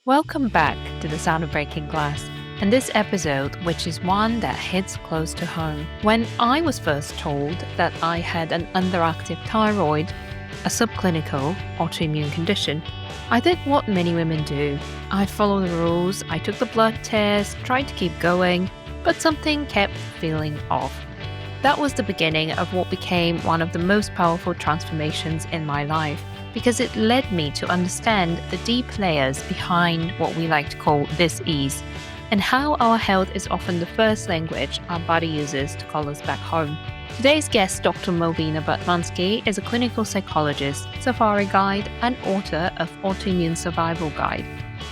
Welcome back to The Sound of Breaking Glass, and this episode, which is one that hits close to home. When I was first told that I had an underactive thyroid, a subclinical autoimmune condition, I did what many women do. I followed the rules, I took the blood test, tried to keep going, but something kept feeling off. That was the beginning of what became one of the most powerful transformations in my life, because it led me to understand the deep layers behind what we like to call dis-ease, and how our health is often the first language our body uses to call us back home. Today's guest, Dr Malvina Bartmanski, is a clinical psychologist, safari guide, and author of Autoimmune Survival Guide.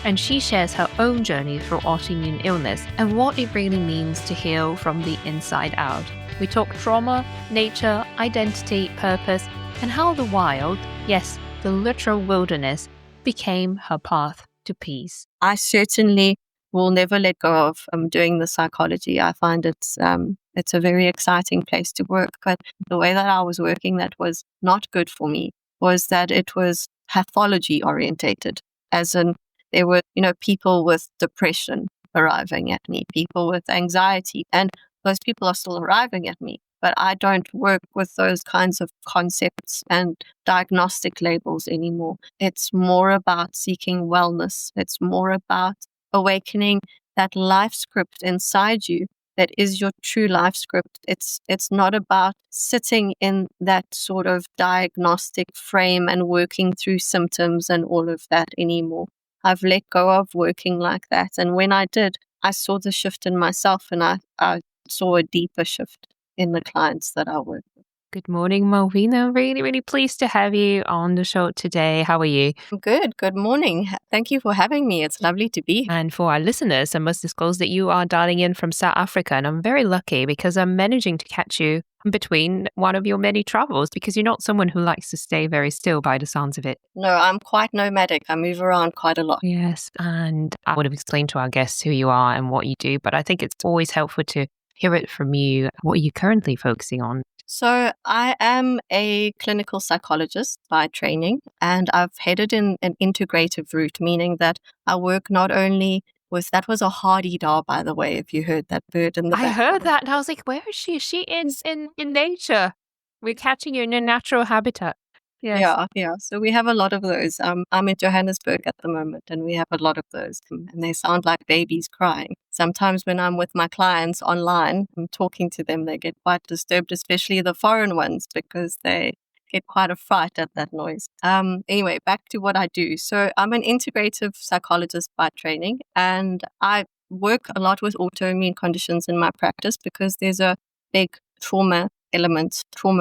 And she shares her own journey through autoimmune illness and what it really means to heal from the inside out. We talk trauma, nature, identity, purpose, and how the wild, yes, the literal wilderness, became her path to peace. I certainly will never let go of doing the psychology. I find it's a very exciting place to work. But the way that I was working that was not good for me was that it was pathology orientated, as in there were, people with depression arriving at me, people with anxiety, and those people are still arriving at me. But I don't work with those kinds of concepts and diagnostic labels anymore. It's more about seeking wellness. It's more about awakening that life script inside you that is your true life script. It's not about sitting in that sort of diagnostic frame and working through symptoms and all of that anymore. I've let go of working like that. And when I did, I saw the shift in myself, and I saw a deeper shift in the clients that I work with. Good morning, Malvina. Really, really pleased to have you on the show today. How are you? Good. Good morning. Thank you for having me. It's lovely to be here. And for our listeners, I must disclose that you are dialing in from South Africa, and I'm very lucky because I'm managing to catch you between one of your many travels, because you're not someone who likes to stay very still by the sounds of it. No, I'm quite nomadic. I move around quite a lot. Yes, and I would have explained to our guests who you are and what you do, but I think it's always helpful to hear it from you. What are you currently focusing on? So I am a clinical psychologist by training, and I've headed in an integrative route, meaning that I work not only with, that was a hardy-dar, by the way, if you heard that bird in the background. I heard that and I was like, where is she? Is she in nature? We're catching you in a natural habitat. Yes. Yeah. So we have a lot of those. I'm in Johannesburg at the moment, and we have a lot of those, and they sound like babies crying. Sometimes when I'm with my clients online, I'm talking to them, they get quite disturbed, especially the foreign ones, because they get quite a fright at that noise. Anyway, back to what I do. So I'm an integrative psychologist by training, and I work a lot with autoimmune conditions in my practice because there's a big trauma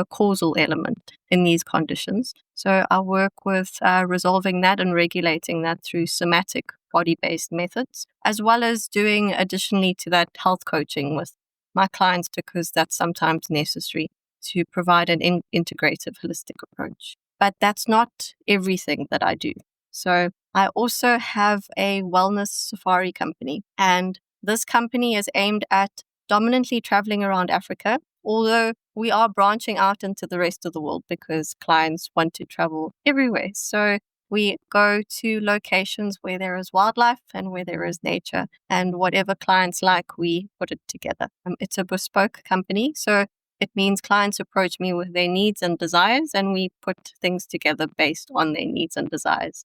causal element in these conditions. So I work with resolving that and regulating that through somatic body-based methods, as well as doing additionally to that health coaching with my clients, because that's sometimes necessary to provide an integrative holistic approach. But that's not everything that I do. So I also have a wellness safari company, and this company is aimed at dominantly traveling around Africa, although we are branching out into the rest of the world because clients want to travel everywhere. So we go to locations where there is wildlife and where there is nature, and whatever clients like, we put it together. It's a bespoke company, so it means clients approach me with their needs and desires, and we put things together based on their needs and desires.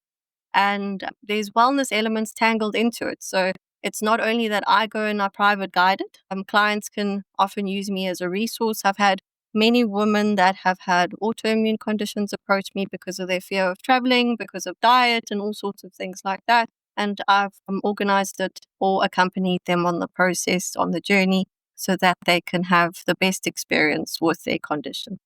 And there's wellness elements tangled into it. So it's not only that I go and I private guide it. Clients can often use me as a resource. I've had many women that have had autoimmune conditions approach me because of their fear of traveling, because of diet and all sorts of things like that. And I've organized it or accompanied them on the process, on the journey, so that they can have the best experience with their condition.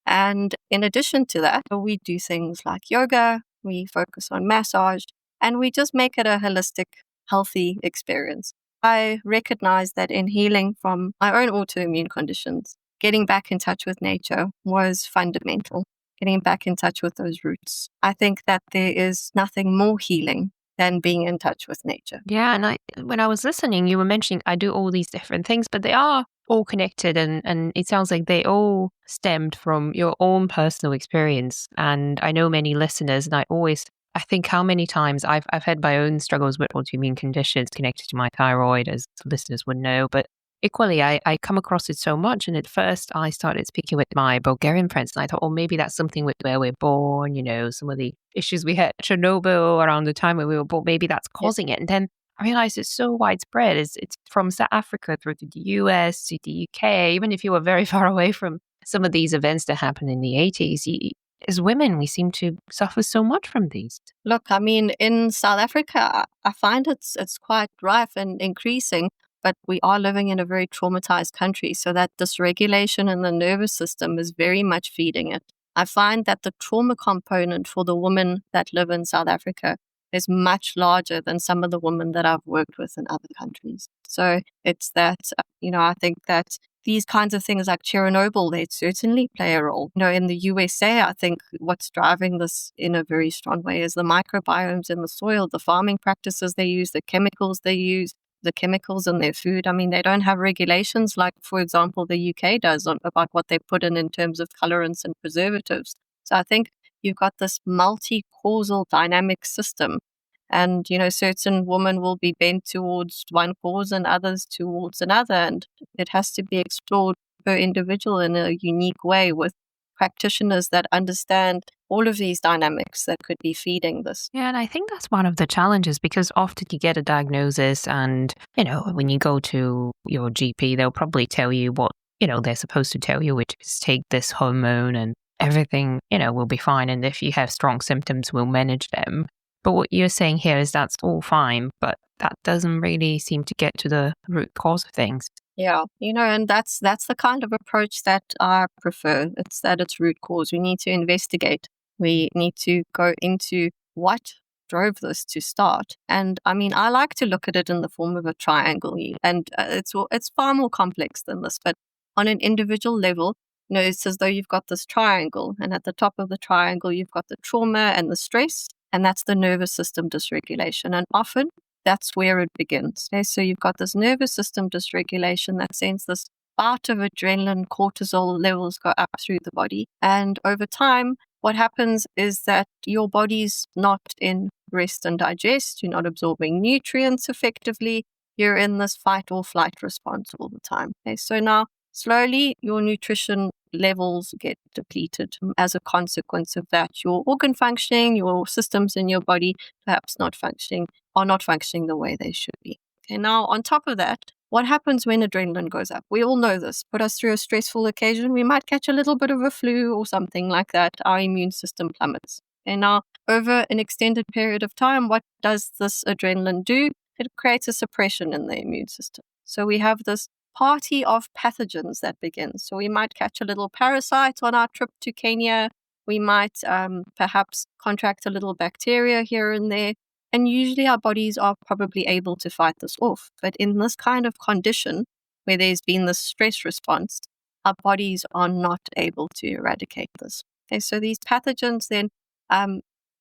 And in addition to that, we do things like yoga, we focus on massage, and we just make it a holistic, healthy experience. I recognize that in healing from my own autoimmune conditions, getting back in touch with nature was fundamental, getting back in touch with those roots. I think that there is nothing more healing than being in touch with nature. Yeah, and when I was listening, you were mentioning I do all these different things, but they are all connected, and it sounds like they all stemmed from your own personal experience. And I know many listeners, and I always I think how many times I've had my own struggles with autoimmune conditions connected to my thyroid, as listeners would know, but equally I come across it so much. And at first I started speaking with my Bulgarian friends and I thought, oh, maybe that's something with where we're born, some of the issues we had at Chernobyl around the time when we were born, maybe that's Yeah. causing it. And then I realized it's so widespread. It's from South Africa through to the US, to the UK, even if you were very far away from some of these events that happened in the 80s, as women, we seem to suffer so much from these. Look, I mean, in South Africa, I find it's quite rife and increasing, but we are living in a very traumatized country, so that dysregulation in the nervous system is very much feeding it. I find that the trauma component for the women that live in South Africa is much larger than some of the women that I've worked with in other countries. So it's that, I think that these kinds of things like Chernobyl, they certainly play a role. In the USA, I think what's driving this in a very strong way is the microbiomes in the soil, the farming practices they use, the chemicals they use, the chemicals in their food. I mean, they don't have regulations like, for example, the UK does about what they put in terms of colorants and preservatives. So I think you've got this multi-causal dynamic system. And, certain women will be bent towards one cause and others towards another. And it has to be explored per individual in a unique way with practitioners that understand all of these dynamics that could be feeding this. Yeah, and I think that's one of the challenges because often you get a diagnosis and, when you go to your GP, they'll probably tell you what, they're supposed to tell you, which is take this hormone and everything, will be fine. And if you have strong symptoms, we'll manage them. But what you're saying here is that's all fine, but that doesn't really seem to get to the root cause of things. Yeah, and that's the kind of approach that I prefer. It's that it's root cause. We need to investigate. We need to go into what drove this to start. And I mean, I like to look at it in the form of a triangle, and it's far more complex than this. But on an individual level, it's as though you've got this triangle, and at the top of the triangle, you've got the trauma and the stress, and that's the nervous system dysregulation. And often that's where it begins. Okay? So you've got this nervous system dysregulation that sends this bout of adrenaline, cortisol levels go up through the body. And over time, what happens is that your body's not in rest and digest. You're not absorbing nutrients effectively. You're in this fight or flight response all the time. Okay? So now, slowly, your nutrition levels get depleted as a consequence of that. Your organ functioning, your systems in your body perhaps are not functioning the way they should be. Okay, now, on top of that, what happens when adrenaline goes up? We all know this. Put us through a stressful occasion, we might catch a little bit of a flu or something like that. Our immune system plummets. And now, over an extended period of time, what does this adrenaline do? It creates a suppression in the immune system. So we have this party of pathogens that begins. So we might catch a little parasite on our trip to Kenya. We might perhaps contract a little bacteria here and there. And usually our bodies are probably able to fight this off. But in this kind of condition, where there's been this stress response, our bodies are not able to eradicate this. Okay, so these pathogens then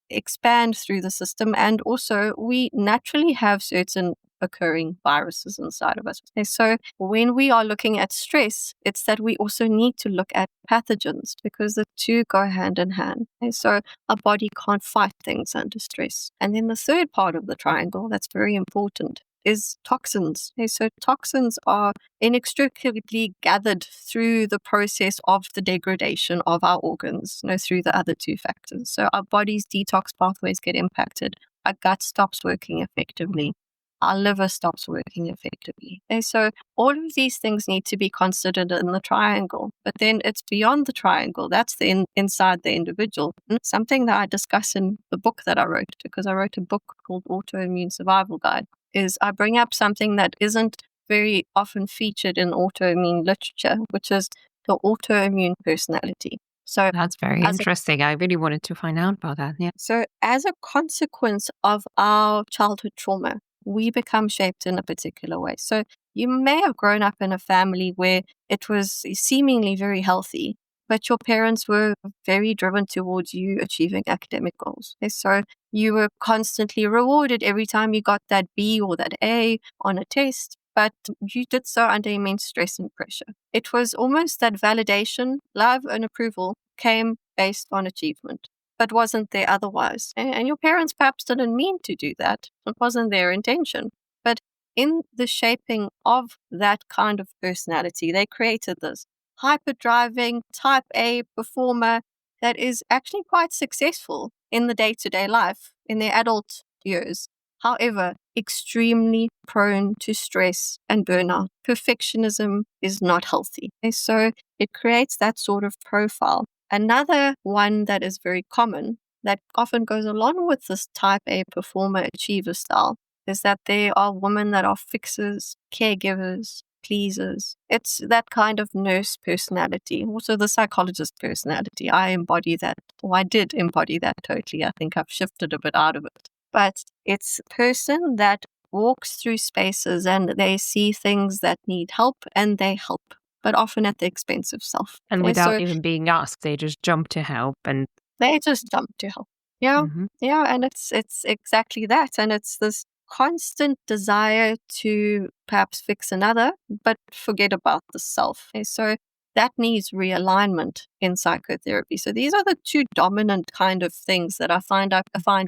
expand through the system. And also we naturally have certain occurring viruses inside of us. Okay, so when we are looking at stress, it's that we also need to look at pathogens because the two go hand in hand. Okay, so our body can't fight things under stress. And then the third part of the triangle that's very important is toxins. Okay, so toxins are inextricably gathered through the process of the degradation of our organs, through the other two factors. So our body's detox pathways get impacted. Our gut stops working effectively. Our liver stops working effectively. Okay, so all of these things need to be considered in the triangle, but then it's beyond the triangle. That's inside the individual. And it's something that I discuss in the book that I wrote, because I wrote a book called Autoimmune Survival Guide, is I bring up something that isn't very often featured in autoimmune literature, which is the autoimmune personality. So that's very interesting. I really wanted to find out about that. Yeah. So as a consequence of our childhood trauma, we become shaped in a particular way. So you may have grown up in a family where it was seemingly very healthy, but your parents were very driven towards you achieving academic goals. Okay, so you were constantly rewarded every time you got that B or that A on a test, but you did so under immense stress and pressure. It was almost that validation, love and approval came based on achievement. but wasn't there otherwise. And your parents perhaps didn't mean to do that. It wasn't their intention. But in the shaping of that kind of personality, they created this hyper-driving, type A performer that is actually quite successful in the day-to-day life, in their adult years. However, extremely prone to stress and burnout. Perfectionism is not healthy. Okay, so it creates that sort of profile. Another one that is very common, that often goes along with this type A performer achiever style, is that there are women that are fixers, caregivers, pleasers. It's that kind of nurse personality, also the psychologist personality. I embody that, or I did embody that totally. I think I've shifted a bit out of it. But it's a person that walks through spaces and they see things that need help and they help, but often at the expense of self. And Okay, without so even being asked, they just jump to help. And they just jump to help. Yeah, yeah, and it's exactly that. And it's this constant desire to perhaps fix another, but forget about the self. Okay, so that needs realignment in psychotherapy. So these are the two dominant kind of things that I find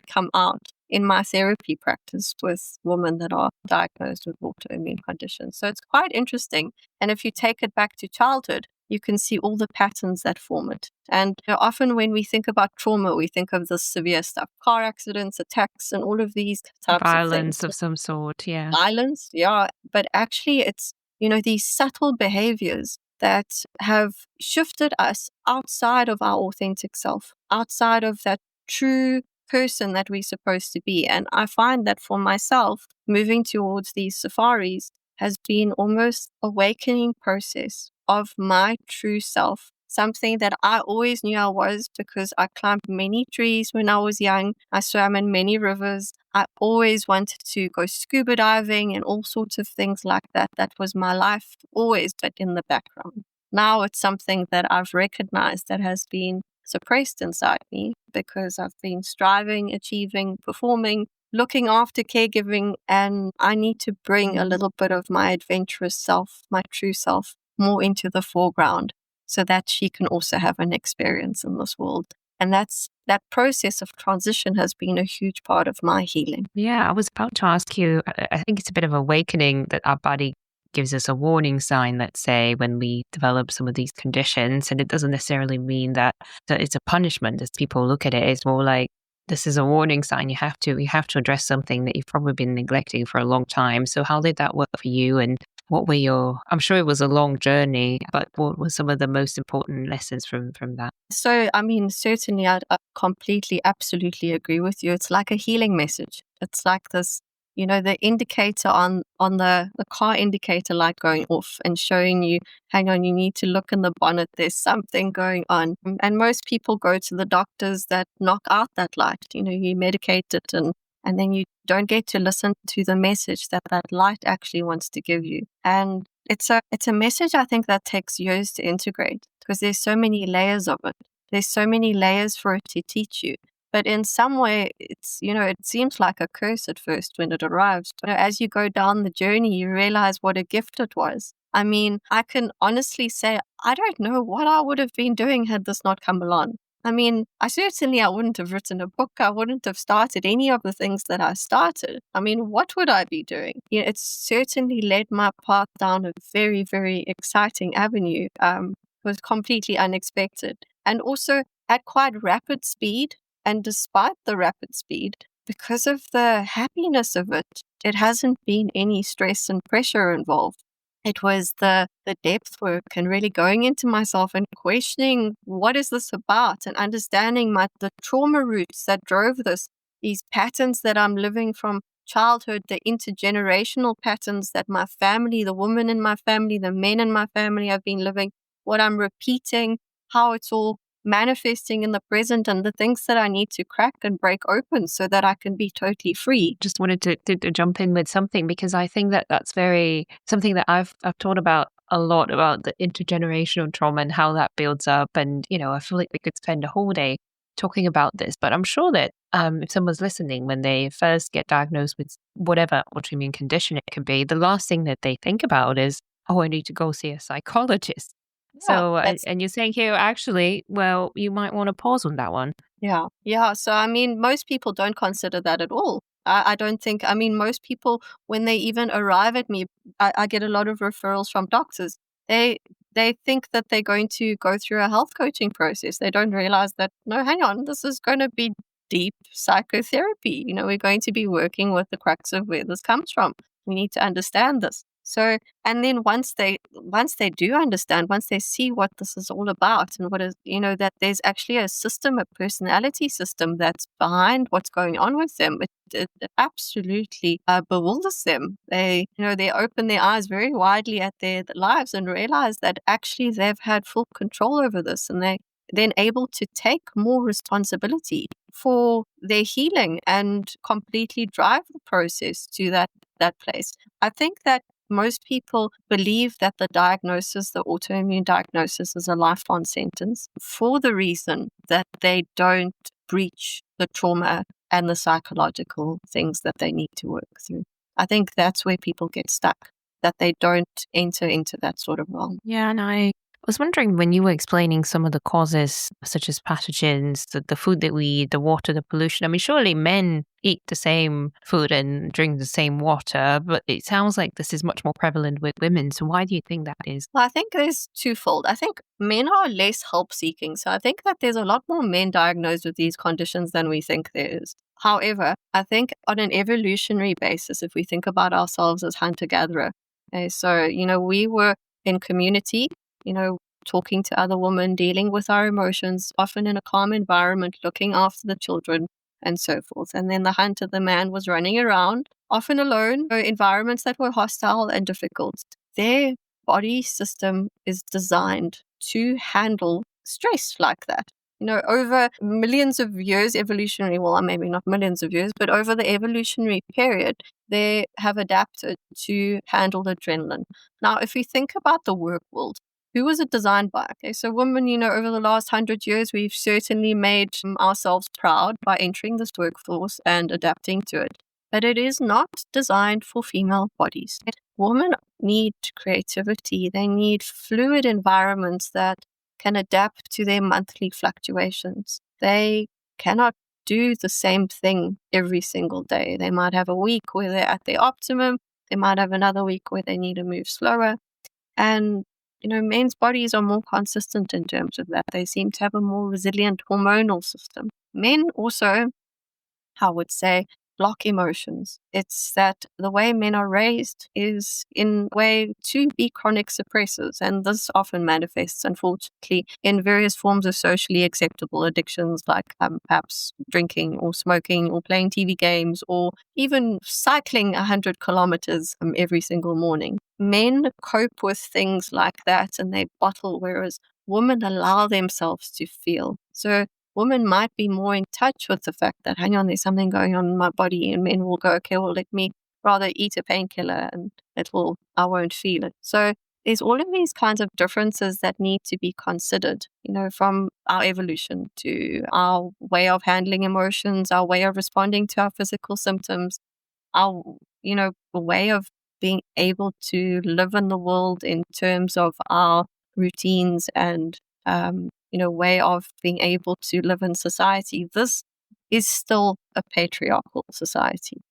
come out in my therapy practice with women that are diagnosed with autoimmune conditions. So it's quite interesting. And if you take it back to childhood, you can see all the patterns that form it. And often when we think about trauma, we think of the severe stuff, car accidents, attacks, and all of these types violence of of some sort, yeah. Violence, yeah. But actually it's, these subtle behaviors that have shifted us outside of our authentic self, outside of that true person that we're supposed to be. And I find that for myself, moving towards these safaris has been almost awakening process of my true self, something that I always knew I was because I climbed many trees when I was young. I swam in many rivers. I always wanted to go scuba diving and all sorts of things like that. That was my life always, but in the background. Now it's something that I've recognized that has been suppressed inside me because I've been striving, achieving, performing, looking after caregiving, and I need to bring a little bit of my adventurous self, my true self, more into the foreground so that she can also have an experience in this world. And that process of transition has been a huge part of my healing. Yeah, I was about to ask you, I think it's a bit of awakening that our body gives us a warning sign, let's say, when we develop some of these conditions. And it doesn't necessarily mean that it's a punishment as people look at it. It's more like, this is a warning sign. You have to address something that you've probably been neglecting for a long time. So how did that work for you? And what were I'm sure it was a long journey, but what were some of the most important lessons from that? So, certainly I completely, absolutely agree with you. It's like a healing message. It's like this, the indicator on the car indicator light going off and showing you, hang on, you need to look in the bonnet, there's something going on. And most people go to the doctors that knock out that light. You medicate it and then you don't get to listen to the message that light actually wants to give you. And it's a message I think that takes years to integrate because there's so many layers of it. There's so many layers for it to teach you. But in some way, it's, it seems like a curse at first when it arrives. But as you go down the journey, you realize what a gift it was. I can honestly say, I don't know what I would have been doing had this not come along. I wouldn't have written a book. I wouldn't have started any of the things that I started. What would I be doing? It's certainly led my path down a very, very exciting avenue. It was completely unexpected and also at quite rapid speed. And despite the rapid speed, because of the happiness of it, it hasn't been any stress and pressure involved. It was the depth work and really going into myself and questioning what is this about and understanding the trauma roots that drove these patterns that I'm living from childhood, the intergenerational patterns that my family, the women in my family, the men in my family have been living, what I'm repeating, how it's all manifesting in the present and the things that I need to crack and break open so that I can be totally free. Just wanted to jump in with something because I think that's very something that I've thought about a lot about the intergenerational trauma and how that builds up. And, I feel like we could spend a whole day talking about this, but I'm sure that if someone's listening, when they first get diagnosed with whatever autoimmune condition it could be, the last thing that they think about is, oh, I need to go see a psychologist. So, and you're saying here, actually, well, you might want to pause on that one Yeah. Yeah. So, I mean, most people don't consider that at all. I don't think, I mean, most people, when they even arrive at me, I get a lot of referrals from doctors. They, they think that they're going to go through a health coaching process. They don't realize that, no, hang on, this is going to be deep psychotherapy. We're going to be working with the crux of where this comes from. We need to understand this. So, and then once they do understand, once they see what this is all about and what is, that there's actually a system, a personality system that's behind what's going on with them, it absolutely bewilders them. They open their eyes very widely at their lives and realize that actually they've had full control over this, and they then able to take more responsibility for their healing and completely drive the process to that place. I think that most people believe that the autoimmune diagnosis, is a lifelong sentence for the reason that they don't breach the trauma and the psychological things that they need to work through. I think that's where people get stuck, that they don't enter into that sort of realm. Yeah, and I was wondering, when you were explaining some of the causes, such as pathogens, the food that we eat, the water, the pollution. I mean, surely men eat the same food and drink the same water, but it sounds like this is much more prevalent with women. So why do you think that is? Well, I think there's twofold. I think men are less help seeking. So I think that there's a lot more men diagnosed with these conditions than we think there is. However, I think on an evolutionary basis, if we think about ourselves as hunter-gatherer, okay, so, we were in community, talking to other women, dealing with our emotions, often in a calm environment, looking after the children and so forth. And then the hunter, the man, was running around, often alone, environments that were hostile and difficult. Their body system is designed to handle stress like that. Over millions of years, evolutionary, well, maybe not millions of years, but over the evolutionary period, they have adapted to handle adrenaline. Now, if we think about the work world, who was it designed by? Okay, so women, over the last 100 years, we've certainly made ourselves proud by entering this workforce and adapting to it. But it is not designed for female bodies. Women need creativity. They need fluid environments that can adapt to their monthly fluctuations. They cannot do the same thing every single day. They might have a week where they're at their optimum. They might have another week where they need to move slower. And, men's bodies are more consistent in terms of that. They seem to have a more resilient hormonal system. Men also, I would say, block emotions. It's that the way men are raised is in a way to be chronic suppressors. And this often manifests, unfortunately, in various forms of socially acceptable addictions, like perhaps drinking or smoking or playing TV games or even cycling 100 kilometers every single morning. Men cope with things like that and they bottle, whereas women allow themselves to feel. So women might be more in touch with the fact that, hang on, there's something going on in my body, and men will go, okay, well, let me rather eat a painkiller and I won't feel it. So there's all of these kinds of differences that need to be considered, from our evolution to our way of handling emotions, our way of responding to our physical symptoms, our, way of being able to live in the world in terms of our routines and, way of being able to live in society. This is still a patriarchal society.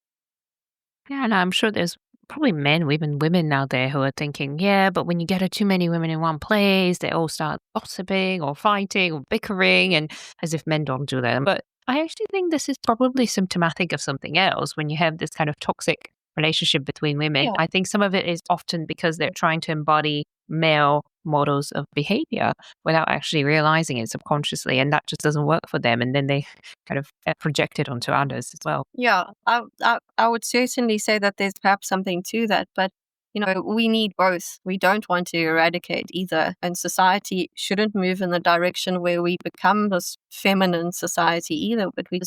Yeah, and I'm sure there's probably men, even women out there who are thinking, yeah, but when you get too many women in one place, they all start gossiping or fighting or bickering, and as if men don't do that. But I actually think this is probably symptomatic of something else when you have this kind of toxic relationship between women. Yeah. I think some of it is often because they're trying to embody male models of behavior without actually realizing it subconsciously, and that just doesn't work for them, and then they kind of project it onto others as well. Yeah, I would certainly say that there's perhaps something to that, but we need both. We don't want to eradicate either, and society shouldn't move in the direction where we become this feminine society either, but we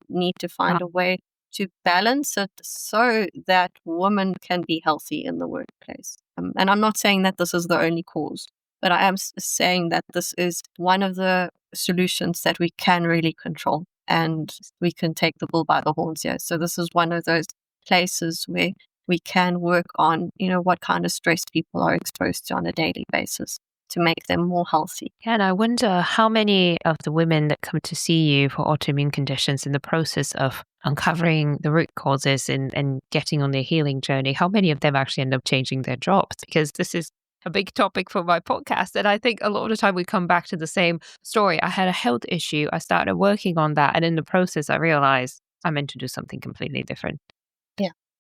need to find a way to balance it so that women can be healthy in the workplace. And I'm not saying that this is the only cause, but I am saying that this is one of the solutions that we can really control, and we can take the bull by the horns here. So this is one of those places where we can work on, what kind of stress people are exposed to on a daily basis. to make them more healthy. And I wonder how many of the women that come to see you for autoimmune conditions in the process of uncovering the root causes and getting on their healing journey, how many of them actually end up changing their jobs? Because this is a big topic for my podcast. And I think a lot of the time we come back to the same story. I had a health issue. I started working on that. And in the process, I realized I meant to do something completely different.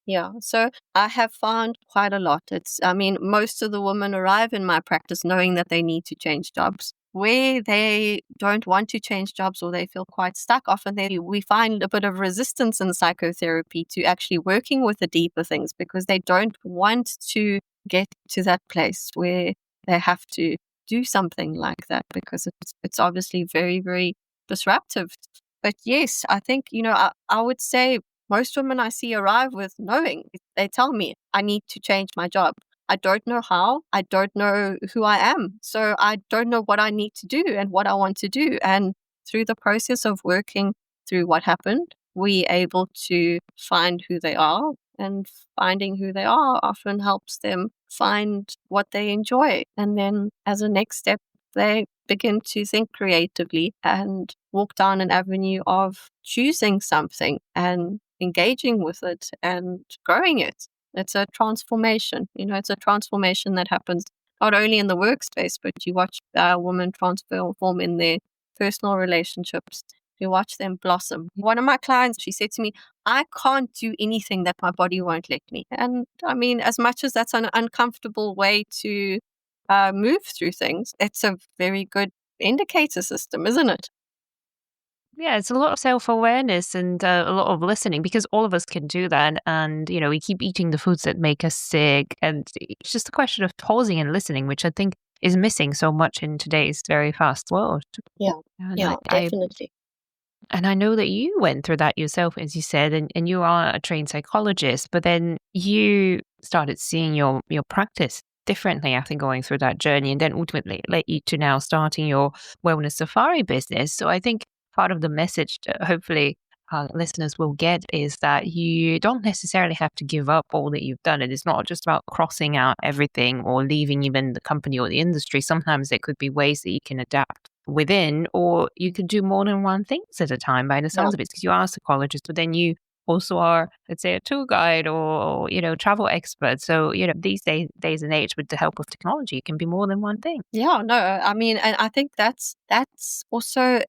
Yeah. So I have found quite a lot. Most of the women arrive in my practice knowing that they need to change jobs. Where they don't want to change jobs or they feel quite stuck, often we find a bit of resistance in psychotherapy to actually working with the deeper things because they don't want to get to that place where they have to do something like that because it's obviously very, very disruptive. But yes, I think, I would say most women I see arrive with knowing. They tell me, I need to change my job. I don't know how. I don't know who I am. So I don't know what I need to do and what I want to do. And through the process of working through what happened, we're able to find who they are. And finding who they are often helps them find what they enjoy. And then as a next step, they begin to think creatively and walk down an avenue of choosing something and engaging with it and growing it. It's a transformation. It's a transformation that happens not only in the workspace, but you watch women transform in their personal relationships. You watch them blossom. One of my clients, she said to me, I can't do anything that my body won't let me. And as much as that's an uncomfortable way to move through things, it's a very good indicator system, isn't it? Yeah, it's a lot of self-awareness and a lot of listening because all of us can do that. And, we keep eating the foods that make us sick. And it's just a question of pausing and listening, which I think is missing so much in today's very fast world. Yeah, And definitely. And I know that you went through that yourself, as you said, and you are a trained psychologist, but then you started seeing your practice differently after going through that journey. And then ultimately it led you to now starting your wellness safari business. So I think part of the message that hopefully our listeners will get is that you don't necessarily have to give up all that you've done. And it's not just about crossing out everything or leaving even the company or the industry. Sometimes there could be ways that you can adapt within, or you can do more than one thing at a time by the sounds of it, because you are a psychologist, but then you also are, let's say, a tour guide or travel expert. So these days and age, with the help of technology, it can be more than one thing. Yeah, no, and I think that's also,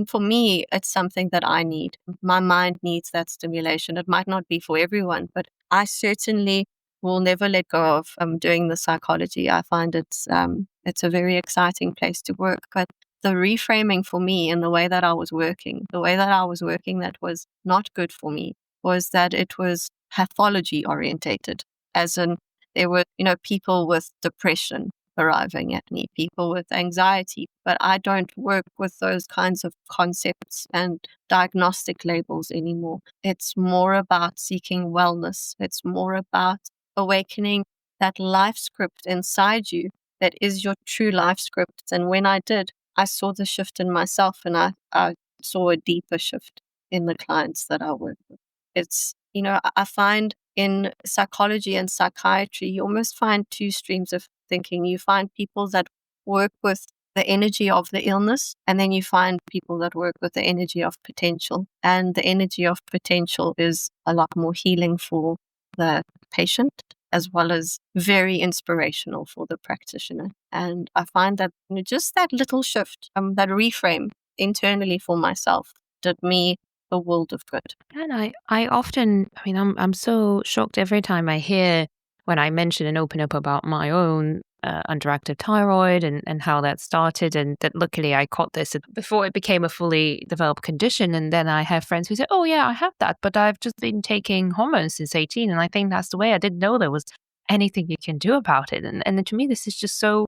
for me, it's something that I need. My mind needs that stimulation. It might not be for everyone, but I certainly will never let go of doing the psychology. I find it's a very exciting place to work. But the reframing for me in the way that I was working that was not good for me was that it was pathology orientated, as in there were, people with depression arriving at me, people with anxiety, but I don't work with those kinds of concepts and diagnostic labels anymore. It's more about seeking wellness. It's more about awakening that life script inside you that is your true life script. And when I did, I saw the shift in myself, and I saw a deeper shift in the clients that I work with. It's, I find in psychology and psychiatry, you almost find two streams of thinking. You find people that work with the energy of the illness, and then you find people that work with the energy of potential. And the energy of potential is a lot more healing for the patient, as well as very inspirational for the practitioner. And I find that just that little shift, that reframe internally for myself, did me a world of good. And I often, I'm so shocked every time I hear when I mention and open up about my own underactive thyroid and how that started, and that luckily I caught this before it became a fully developed condition. And then I have friends who say, oh yeah, I have that, but I've just been taking hormones since 18. And I think that's the way. I didn't know there was anything you can do about it. And to me, this is just so,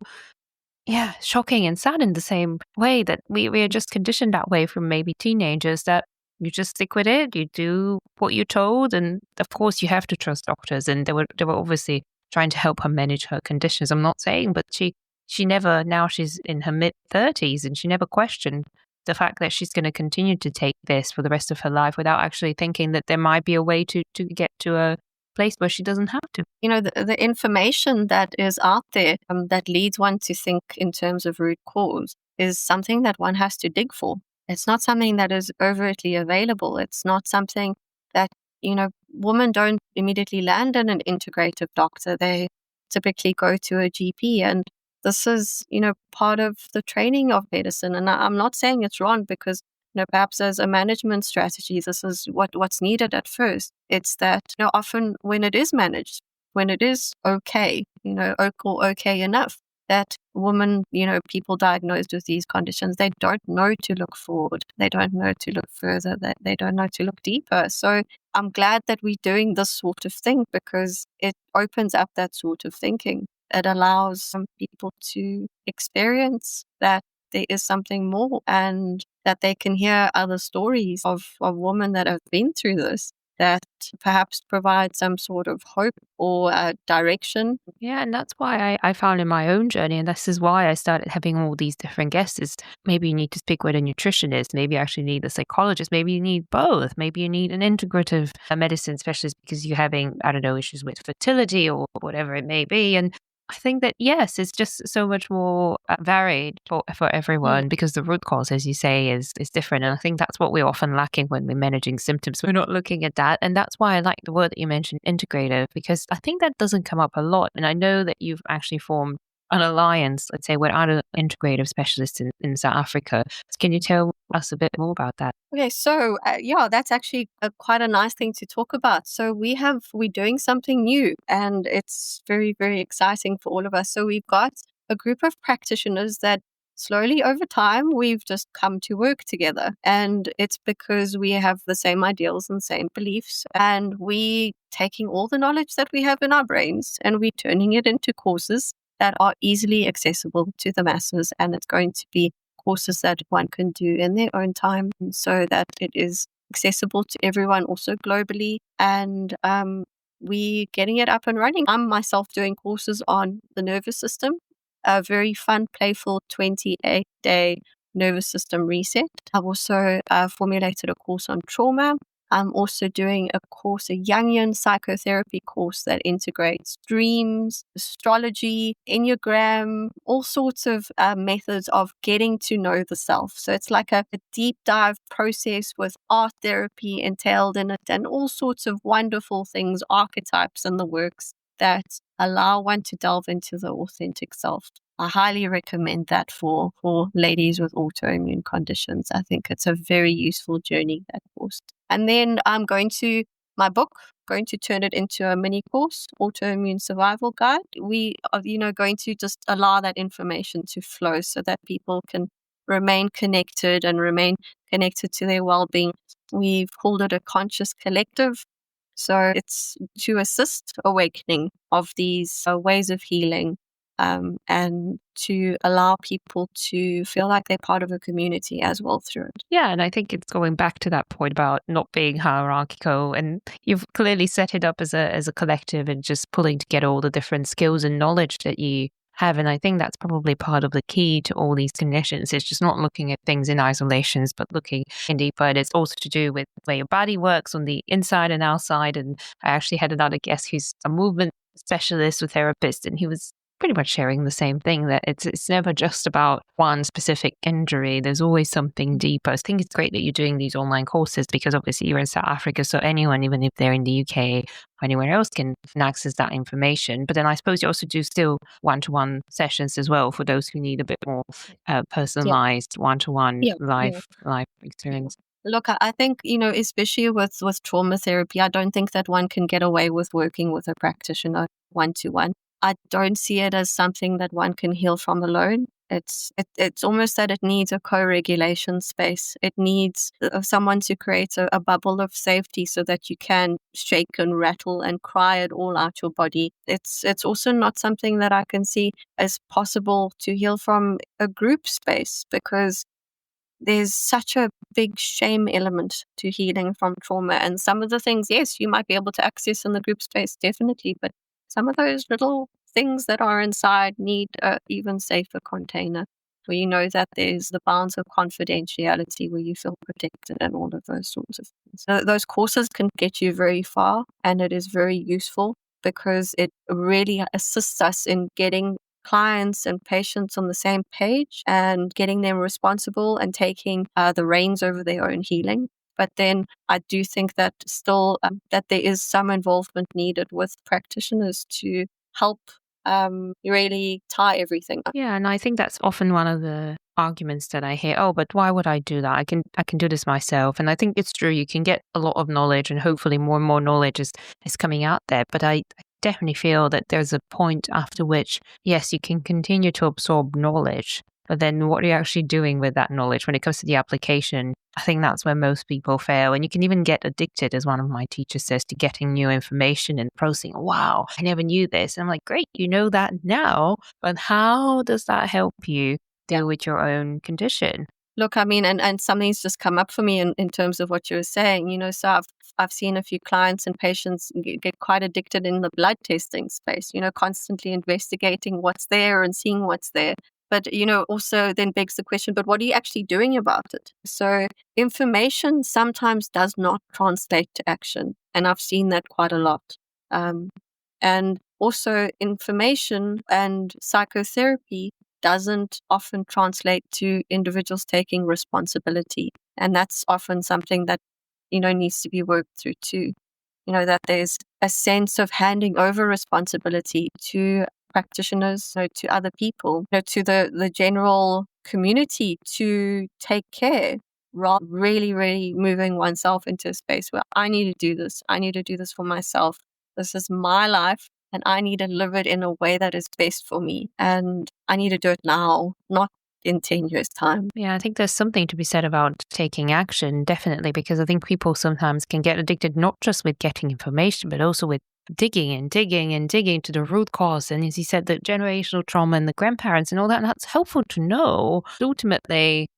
shocking and sad in the same way that we are just conditioned that way from maybe teenagers, that you just stick with it, you do what you're told. And of course you have to trust doctors. And they were obviously trying to help her manage her conditions. I'm not saying, but she never, now she's in her mid-30s, and she never questioned the fact that she's going to continue to take this for the rest of her life without actually thinking that there might be a way to get to a place where she doesn't have to. The information that is out there that leads one to think in terms of root cause is something that one has to dig for. It's not something that is overtly available. It's not something that, women don't immediately land in an integrative doctor. They typically go to a GP, and this is, part of the training of medicine. And I'm not saying it's wrong, because perhaps as a management strategy, this is what's needed at first. It's that, often when it is managed, when it is okay, okay enough, that women, people diagnosed with these conditions, they don't know to look forward. They don't know to look further. They don't know to look deeper. So I'm glad that we're doing this sort of thing, because it opens up that sort of thinking. It allows some people to experience that there is something more, and that they can hear other stories of women that have been through this, that perhaps provide some sort of hope or direction. Yeah, and that's why I found in my own journey, and this is why I started having all these different guests, is maybe you need to speak with a nutritionist, maybe you actually need a psychologist, maybe you need both, maybe you need an integrative medicine specialist because you're having, I don't know, issues with fertility or whatever it may be. And I think that, yes, it's just so much more varied for everyone, because the root cause, as you say, is different. And I think that's what we're often lacking when we're managing symptoms. We're not looking at that. And that's why I like the word that you mentioned, integrative, because I think that doesn't come up a lot. And I know that you've actually formed an alliance, let's say, with other integrative specialists in South Africa. Can you tell us a bit more about that? Okay, so that's actually quite a nice thing to talk about. So we're doing something new, and it's very, very exciting for all of us. So we've got a group of practitioners that slowly over time we've just come to work together, and it's because we have the same ideals and same beliefs, and we taking all the knowledge that we have in our brains and we're turning it into courses that are easily accessible to the masses, and it's going to be courses that one can do in their own time, so that it is accessible to everyone, also globally. And we getting it up and running. I'm myself doing courses on the nervous system, a very fun, playful 28-day nervous system reset. I've also formulated a course on trauma. I'm also doing a Jungian psychotherapy course that integrates dreams, astrology, Enneagram, all sorts of methods of getting to know the self. So it's like a deep dive process with art therapy entailed in it, and all sorts of wonderful things, archetypes in the works that allow one to delve into the authentic self. I highly recommend that for ladies with autoimmune conditions. I think it's a very useful journey, that course. And then I'm going to turn it into a mini course, Autoimmune Survival Guide. We are, going to just allow that information to flow so that people can remain connected to their well-being. We've called it a conscious collective. So it's to assist awakening of these ways of healing, and to allow people to feel like they're part of a community as well through it. Yeah, and I think it's going back to that point about not being hierarchical, and you've clearly set it up as a collective and just pulling together all the different skills and knowledge that you have. And I think that's probably part of the key to all these connections. It's just not looking at things in isolations, but looking in deeper. And it's also to do with the way your body works on the inside and outside. And I actually had another guest who's a movement specialist or therapist, and he was pretty much sharing the same thing, that it's never just about one specific injury. There's always something deeper. I think it's great that you're doing these online courses, because obviously you're in South Africa, so anyone, even if they're in the UK or anywhere else, can access that information. But then I suppose you also do still one-to-one sessions as well for those who need a bit more personalized one-to-one life experience. Look, I think, especially with trauma therapy, I don't think that one can get away with working with a practitioner one-to-one. I don't see it as something that one can heal from alone. It's almost that it needs a co-regulation space. It needs someone to create a bubble of safety so that you can shake and rattle and cry it all out your body. It's also not something that I can see as possible to heal from a group space, because there's such a big shame element to healing from trauma. And some of the things, yes, you might be able to access in the group space, definitely, but some of those little things that are inside need an even safer container. where you know that there's the bounds of confidentiality, where you feel protected and all of those sorts of things. So those courses can get you very far, and it is very useful because it really assists us in getting clients and patients on the same page and getting them responsible and taking the reins over their own healing. But then I do think that still that there is some involvement needed with practitioners to help really tie everything up. Yeah, and I think that's often one of the arguments that I hear. Oh, but why would I do that? I can do this myself. And I think it's true. You can get a lot of knowledge, and hopefully more and more knowledge is coming out there. But I definitely feel that there's a point after which, yes, you can continue to absorb knowledge, but then what are you actually doing with that knowledge when it comes to the application? I think that's where most people fail. And you can even get addicted, as one of my teachers says, to getting new information and processing. Wow, I never knew this. And I'm like, great, you know that now, but how does that help you deal with your own condition? Look, I mean, and something's just come up for me in terms of what you were saying, so I've seen a few clients and patients get quite addicted in the blood testing space, constantly investigating what's there and seeing what's there. But, also then begs the question, but what are you actually doing about it? So information sometimes does not translate to action. And I've seen that quite a lot. And also information and psychotherapy doesn't often translate to individuals taking responsibility. And that's often something that, needs to be worked through too. That there's a sense of handing over responsibility to practitioners, to other people, to the general community to take care, rather really, really moving oneself into a space where I need to do this. I need to do this for myself. This is my life, and I need to live it in a way that is best for me. And I need to do it now, not in 10 years' time. Yeah, I think there's something to be said about taking action, definitely, because I think people sometimes can get addicted not just with getting information, but also with digging and digging and digging to the root cause. And as you said, the generational trauma and the grandparents and all that, and that's helpful to know. Ultimately,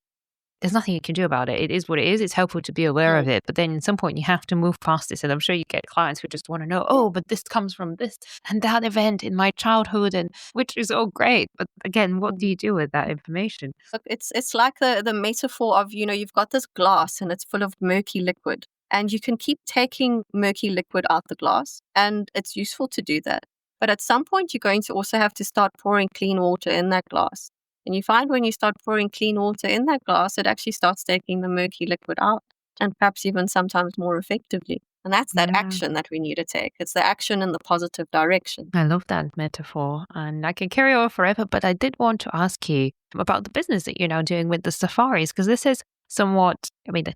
there's nothing you can do about it. It is what it is. It's helpful to be aware of it. But then at some point you have to move past this. And I'm sure you get clients who just want to know, oh, but this comes from this and that event in my childhood, and which is all great. But again, what do you do with that information? Look, it's like the metaphor of, you've got this glass and it's full of murky liquid. And you can keep taking murky liquid out the glass. And it's useful to do that. But at some point, you're going to also have to start pouring clean water in that glass. And you find when you start pouring clean water in that glass, it actually starts taking the murky liquid out, and perhaps even sometimes more effectively. And that's that action that we need to take. It's the action in the positive direction. I love that metaphor, and I can carry on forever, but I did want to ask you about the business that you're now doing with the safaris, because this is somewhat,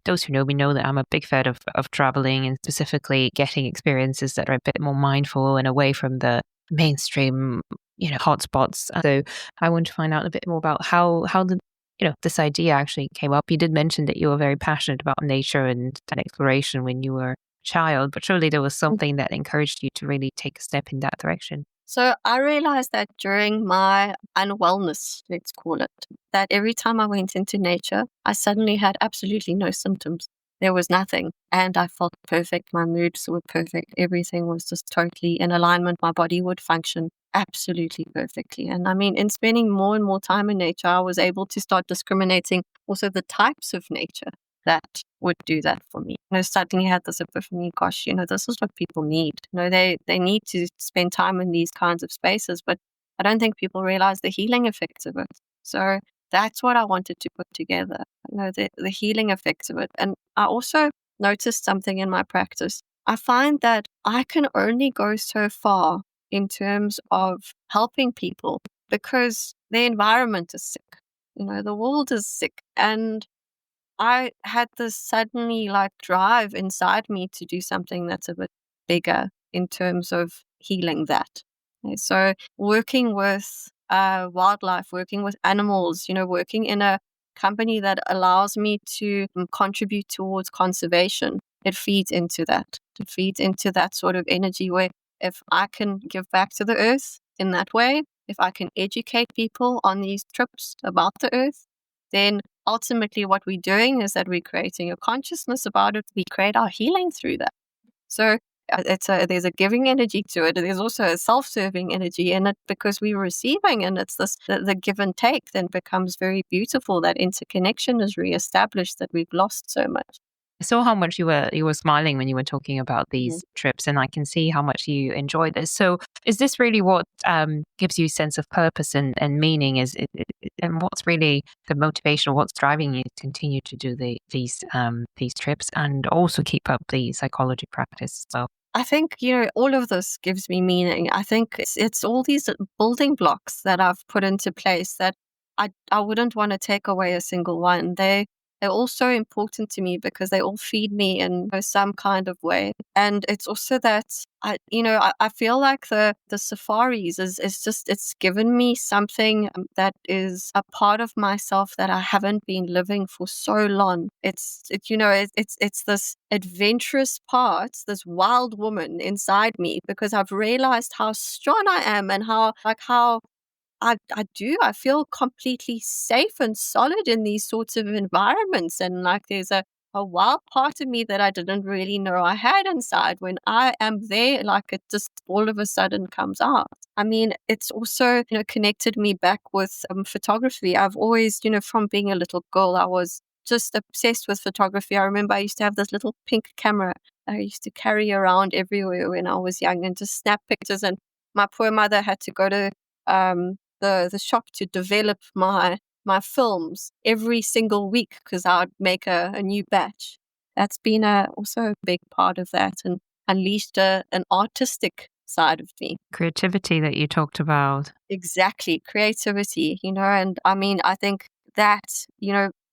those who know me know that I'm a big fan of traveling, and specifically getting experiences that are a bit more mindful and away from the mainstream hotspots. So I want to find out a bit more about how this idea actually came up. You did mention that you were very passionate about nature and exploration when you were a child, but surely there was something that encouraged you to really take a step in that direction. So I realized that during my unwellness, let's call it, that every time I went into nature, I suddenly had absolutely no symptoms. There was nothing. And I felt perfect. My moods were perfect. Everything was just totally in alignment. My body would function absolutely perfectly. And in spending more and more time in nature, I was able to start discriminating also the types of nature that would do that for me. Suddenly had this epiphany, gosh, this is what people need. They need to spend time in these kinds of spaces, but I don't think people realize the healing effects of it. So that's what I wanted to put together, the healing effects of it. And I also noticed something in my practice. I find that I can only go so far in terms of helping people because the environment is sick. The world is sick. And I had this suddenly drive inside me to do something that's a bit bigger in terms of healing that. Okay, so working with wildlife, working with animals, working in a company that allows me to contribute towards conservation, it feeds into that. It feeds into that sort of energy where if I can give back to the earth in that way, if I can educate people on these trips about the earth, then ultimately what we're doing is that we're creating a consciousness about it. We create our healing through that. So There's a giving energy to it. There's also a self-serving energy in it because we're receiving, and it's the give and take then becomes very beautiful. That interconnection is reestablished that we've lost so much. I saw how much you were smiling when you were talking about these trips, and I can see how much you enjoy this. So, is this really what gives you a sense of purpose and meaning? And what's really the motivation, or what's driving you to continue to do these trips and also keep up the psychology practice as well? I think, all of this gives me meaning. I think it's all these building blocks that I've put into place that I wouldn't want to take away a single one. They're all so important to me because they all feed me in some kind of way. And it's also that I feel like the safaris is just, it's given me something that is a part of myself that I haven't been living for so long. It's this adventurous part, this wild woman inside me, because I've realized how strong I am and how I feel completely safe and solid in these sorts of environments. And like there's a wild part of me that I didn't really know I had inside. When I am there, like it just all of a sudden comes out. I mean, it's also, connected me back with photography. I've always, from being a little girl, I was just obsessed with photography. I remember I used to have this little pink camera I used to carry around everywhere when I was young and just snap pictures. And my poor mother had to go to the shop to develop my films every single week because I'd make a new batch. That's been also a big part of that and unleashed an artistic side of me. Creativity that you talked about. Exactly. Creativity, and I mean, I think that,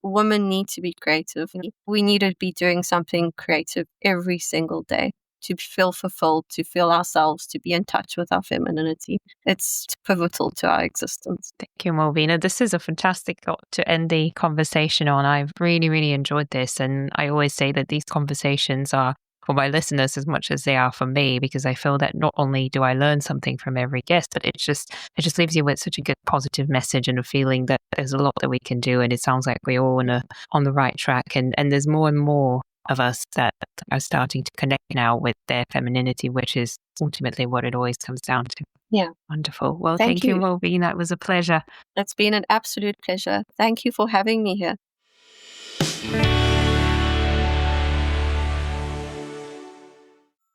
women need to be creative. We need to be doing something creative every single day to feel fulfilled, to feel ourselves, to be in touch with our femininity. It's pivotal to our existence. Thank you, Malvina. This is a fantastic thought to end the conversation on. I've really, really enjoyed this. And I always say that these conversations are for my listeners as much as they are for me, because I feel that not only do I learn something from every guest, but it just leaves you with such a good positive message and a feeling that there's a lot that we can do. And it sounds like we're all on the right track. And there's more and more of us that are starting to connect now with their femininity, which is ultimately what it always comes down to. Yeah. Wonderful. Well, thank you, Malvina. It was a pleasure. It's been an absolute pleasure. Thank you for having me here.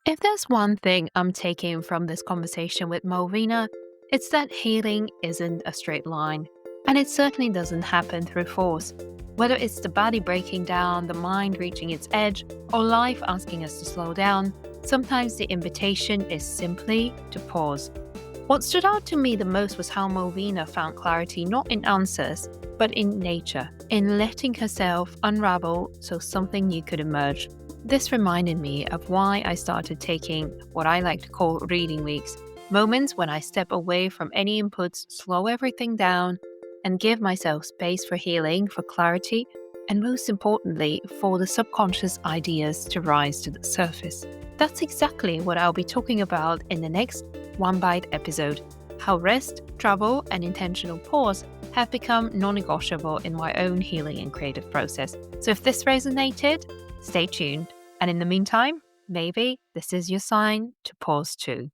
If there's one thing I'm taking from this conversation with Malvina, it's that healing isn't a straight line. And it certainly doesn't happen through force. Whether it's the body breaking down, the mind reaching its edge, or life asking us to slow down, sometimes the invitation is simply to pause. What stood out to me the most was how Malvina found clarity not in answers, but in nature, in letting herself unravel so something new could emerge. This reminded me of why I started taking what I like to call reading weeks, moments when I step away from any inputs, slow everything down, and give myself space for healing, for clarity, and most importantly, for the subconscious ideas to rise to the surface. That's exactly what I'll be talking about in the next One Bite episode, how rest, travel, and intentional pause have become non-negotiable in my own healing and creative process. So if this resonated, stay tuned. And in the meantime, maybe this is your sign to pause too.